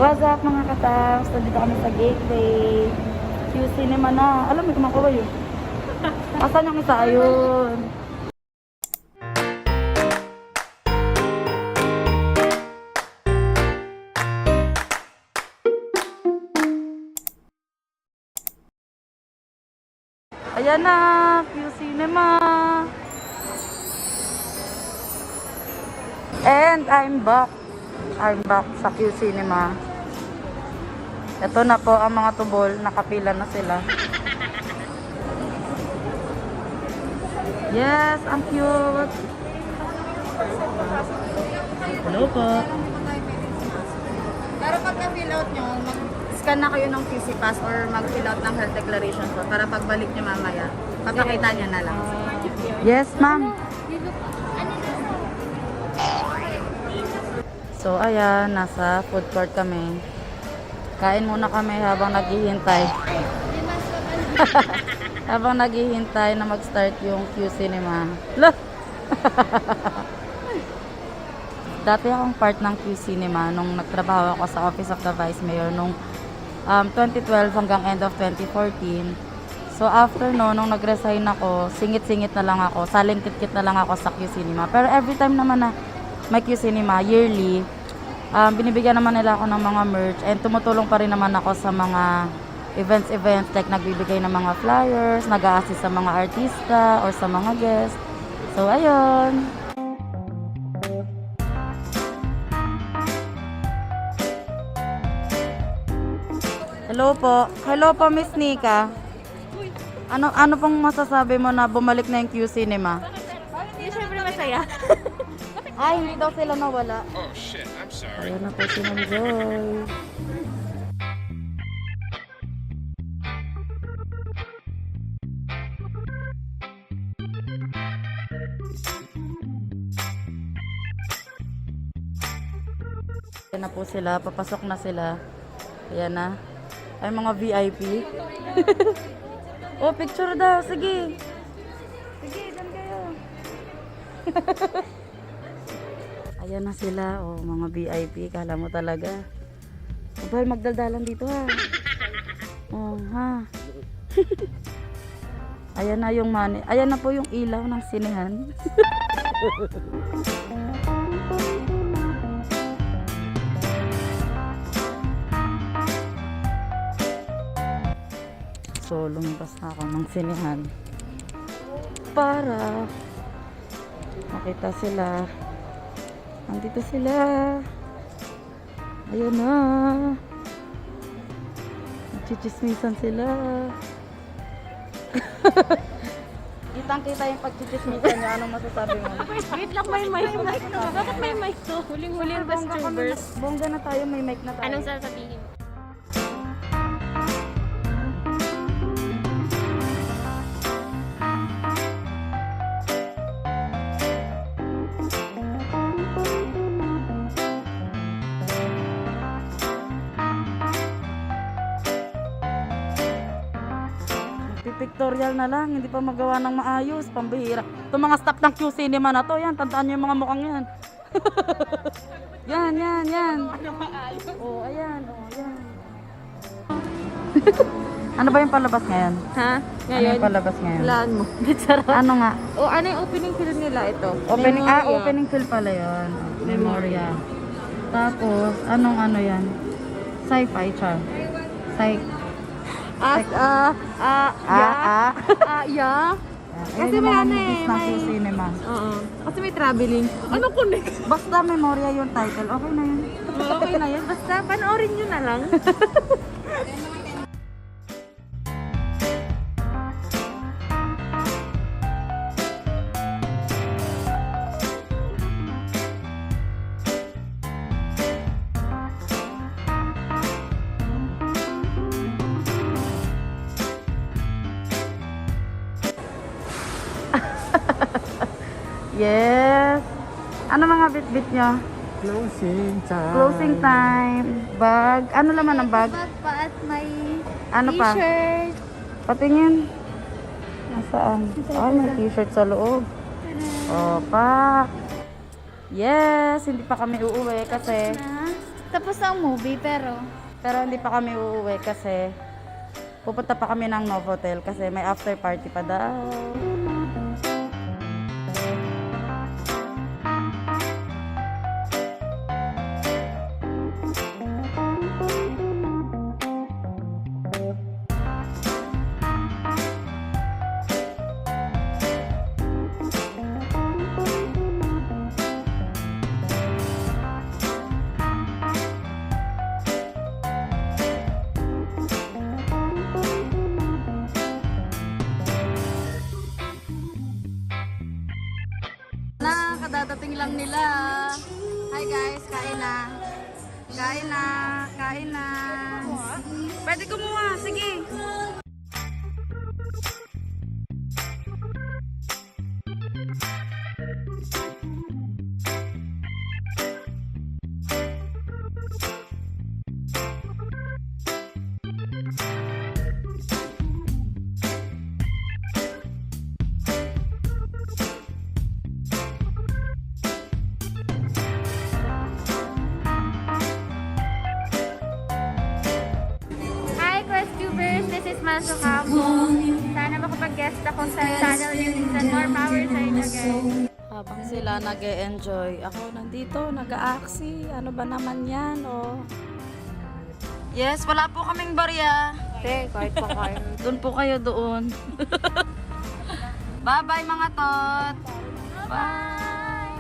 What's up mga katams? So, dito kami sa Gateway. Q Cinema na. Alam mo, kumakuha yun. Asan yung isa? Ayun. Ayan na, Q Cinema. And I'm back sa Q Cinema. Ito na po ang mga tubol, nakapila na sila. Yes, ang cute. Hello po. Pero pag na-fill out nyo, mag-scan na kayo ng PC Pass or mag-fill out ng health declaration po para pagbalik nyo mamaya, papakita nyo na lang. Yes, ma'am. So, ayan, nasa food court kami. Kain muna kami habang naghihintay. Habang naghihintay na mag-start yung Q Cinema. Look! Dati akong part ng Q Cinema nung nagtrabaho ako sa Office of the Vice Mayor nung 2012 hanggang end of 2014. So, after nung nag-resign ako, singit-singit na lang ako, salingkit-kit na lang ako sa Q Cinema. Pero every time naman na may Q Cinema, yearly, binibigyan naman nila ako ng mga merch and tumutulong pa rin naman ako sa mga events like nagbibigay ng mga flyers, nag-a-assist sa mga artista or sa mga guests. So, ayun. Hello po. Hello po, Miss Nika. Ano pong masasabi mo na bumalik na yung Q Cinema? Hindi, syempre masaya. Ay, hindi daw sila nawala. Oh shit, I'm sorry. Ayun na po si Ma'am Joy. Ayan na po sila, papasok na sila. Ayan na. Ay, mga VIP. Oh, picture daw. Sige. Sige, dyan kayo. Ayan na sila. Oh, mga VIP. Kala mo talaga. Abay, magdaldalan dito ha. Oh, ha. Ayan na yung money. Ayan na po yung ilaw ng sinehan. So, lumabas na ako ng sinehan para makita sila. Nandito sila. Ayan na. Nagchichismisan sila. Kitang-kita yung pagchichismisan niya. Anong masasabi mo? Wait lang, may mic. Bakit may mic to? Huling-huling bustubers. Bongga na tayo, may mic na tayo. Anong sasabihin? Pictorial na lang, hindi pa magawa ng maayos, pambihira. Itong mga staff ng Q Cinema na to, yan, tandaan nyo yung mga mukhang yan. Yan. Oh, ayan, yan. Ano ba yung palabas ngayon? Ha? Ano yung palabas ngayon? Hulaan mo. Charot. Ano nga? O, ano yung opening film nila ito? Opening film pala yun. Memoria. Tapos, ano yan? Sci-fi, char. Yeah. Kasi may ano eh, may cinema. Oo. Kasi may traveling. Ano connect? Basta Memoria yung title, okay na yun. Okay na yun. Basta panoorin nyo na lang. Yes. Ano mga bit-bit nyo? Closing time. Closing time. Bag. Ano laman ang bag? Bag pa at may Ano pa? t-shirt. Patingin. Nasaan? Ay, may t-shirt sa loob. Opa. Yes, hindi pa kami uuwi kasi Tapos ang movie, pero Pero hindi pa kami uuwi kasi pupunta pa kami ng Novotel kasi may after party pa daw. Kadadating lang nila. Hi guys, kain na. Kain na, kain na. Pwede kumuha, sige. hi QuestTubers, this is Maso Cabo. Sana makapag-guest ako sa channel niyo. Minsan more power sa inyo guys. Habang sila nag-e-enjoy, ako nandito, nag-aaksi. Ano ba naman yan, oh? Yes, wala po kaming barya. Kahit pa kayo. Doon po kayo doon. Bye-bye mga tot. Bye.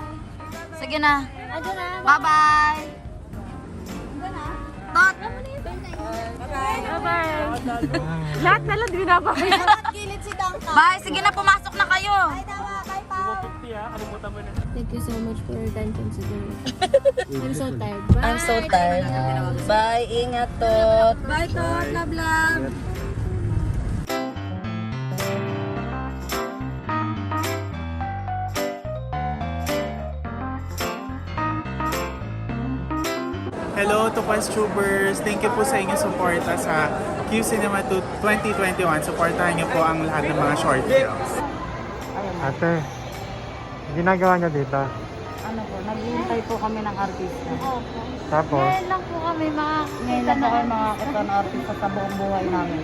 Sige na. Ano na? Bye-bye. Tot. Bye-bye. Lahat na lang binabay. Bye. Sige na, pumasok na kayo. Thank you so much for your time consideration. I'm so tired. Bye. I'm so tired. Bye, ingat, Tot. Bye, tot. Love, love. Hello to QuestTubers! Thank you po sa inyong suporta sa Q Cinema 2021. Suportahan niyo po ang lahat ng mga short films. Ate, ginagawa niya dito. Ano po, naghihintay po kami ng artista. Tapos, Ngayon lang po kami Ngayon makakita lang na po kayo makakita ng artista sa buong buhay namin.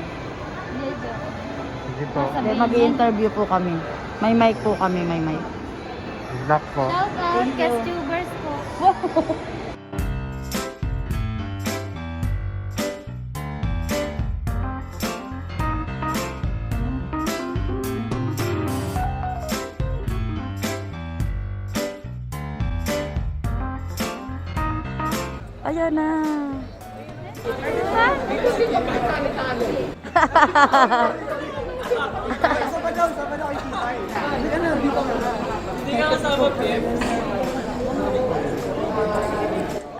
sige po, Hindi, mag-i-interview po kami. May mic po kami, may mic. good luck po. Shout out, Thank you. QuestTubers po. Ayan na.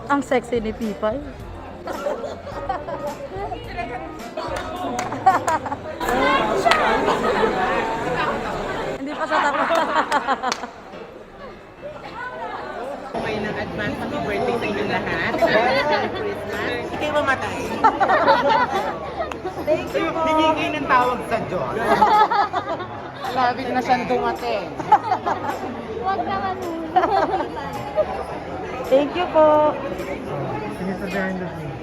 Ang sexy ni Pipay. Hindi pa sa tapos. Okay ng advance happy birthday sa inyo lahat. Merry Christmas. Hindi kayo mamatay. Thank you po. Binigay ng tawag sa Diyos. Sabi na siyang dumating. Huwag naman muna. Thank you po. Sige sa behind the scenes.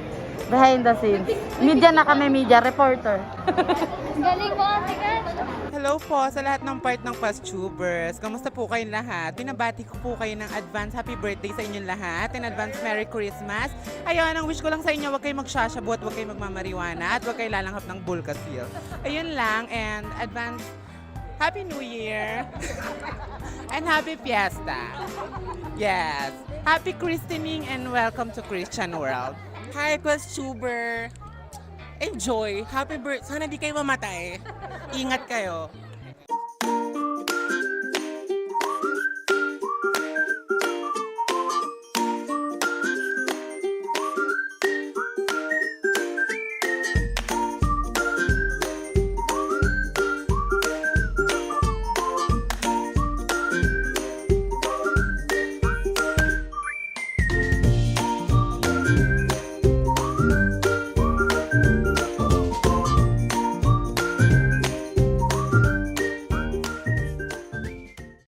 Behind the scenes. Media na kami, media reporter. Galing mo, Ate Kat. Hello po sa lahat ng part ng QuestTubers. Kamusta po kayong lahat? Binabati ko po kayo ng advance happy birthday sa inyong lahat. In advance Merry Christmas. Ayun, ang wish ko lang sa inyo, huwag kayong magshashabu at huwag kayong magmamariwana at huwag kayong lalanghap ng Bulkasil. Ayun lang, and advance Happy New Year! And Happy Fiesta! Yes! Happy Christening and welcome to Christian World! Hi, QuestTuber! Enjoy! Happy birthday! Sana di kayo mamatay! Ingat kayo!